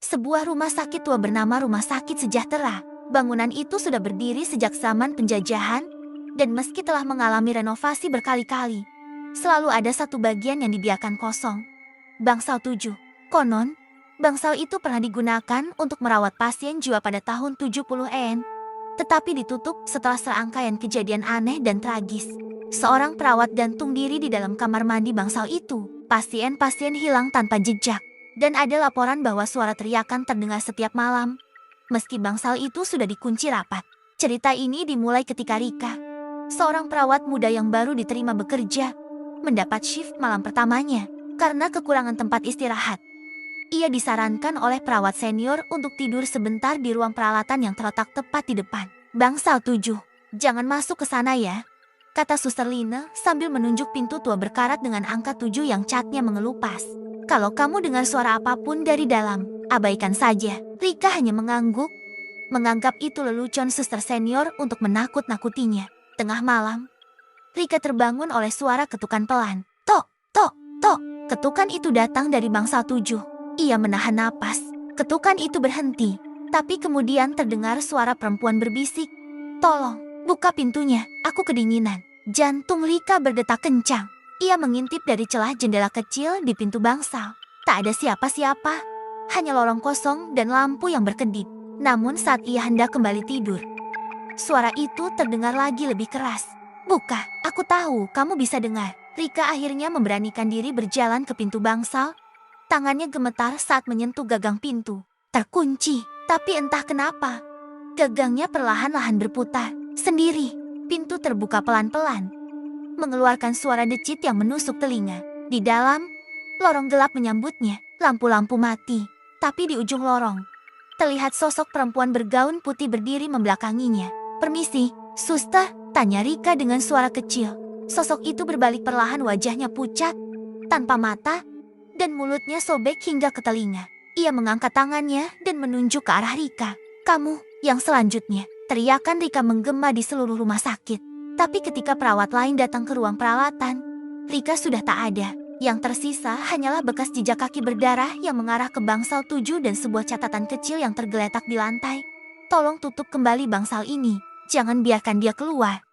Sebuah rumah sakit tua bernama Rumah Sakit Sejahtera. Bangunan itu sudah berdiri sejak zaman penjajahan, dan meski telah mengalami renovasi berkali-kali, selalu ada satu bagian yang dibiarkan kosong. Bangsal 7. Konon, bangsal itu pernah digunakan untuk merawat pasien jiwa pada tahun 70-an, tetapi ditutup setelah serangkaian kejadian aneh dan tragis. Seorang perawat gantung diri di dalam kamar mandi bangsal itu. Pasien-pasien hilang tanpa jejak, dan ada laporan bahwa suara teriakan terdengar setiap malam, meski bangsal itu sudah dikunci rapat. Cerita ini dimulai ketika Rika, seorang perawat muda yang baru diterima bekerja, mendapat shift malam pertamanya. Karena kekurangan tempat istirahat, ia disarankan oleh perawat senior untuk tidur sebentar di ruang peralatan yang terletak tepat di depan. Bangsal 7, jangan masuk ke sana ya, kata Suster Lina sambil menunjuk pintu tua berkarat dengan angka 7 yang catnya mengelupas. Kalau kamu dengar suara apapun dari dalam, abaikan saja. Rika hanya mengangguk, menganggap itu lelucon suster senior untuk menakut-nakutinya. Tengah malam, Rika terbangun oleh suara ketukan pelan. Tok, tok, tok. Ketukan itu datang dari bangsal 7. Ia menahan napas. Ketukan itu berhenti, tapi kemudian terdengar suara perempuan berbisik. Tolong, buka pintunya, aku kedinginan. Jantung Rika berdetak kencang. Ia mengintip dari celah jendela kecil di pintu bangsal. Tak ada siapa-siapa, hanya lorong kosong dan lampu yang berkedip. Namun saat ia hendak kembali tidur, suara itu terdengar lagi lebih keras. Buka, aku tahu kamu bisa dengar. Rika akhirnya memberanikan diri berjalan ke pintu bangsal. Tangannya gemetar saat menyentuh gagang pintu. Terkunci, tapi entah kenapa, gagangnya perlahan-lahan berputar. Sendiri, pintu terbuka pelan-pelan, mengeluarkan suara decit yang menusuk telinga. Di dalam, lorong gelap menyambutnya. Lampu-lampu mati, tapi di ujung lorong terlihat sosok perempuan bergaun putih berdiri membelakanginya. Permisi, suster, tanya Rika dengan suara kecil. Sosok itu berbalik perlahan, wajahnya pucat, tanpa mata, dan mulutnya sobek hingga ke telinga. Ia mengangkat tangannya dan menunjuk ke arah Rika. Kamu, yang selanjutnya. Teriakan Rika menggema di seluruh rumah sakit. Tapi ketika perawat lain datang ke ruang peralatan, Rika sudah tak ada. Yang tersisa hanyalah bekas jejak kaki berdarah yang mengarah ke bangsal 7 dan sebuah catatan kecil yang tergeletak di lantai. Tolong tutup kembali bangsal ini, jangan biarkan dia keluar.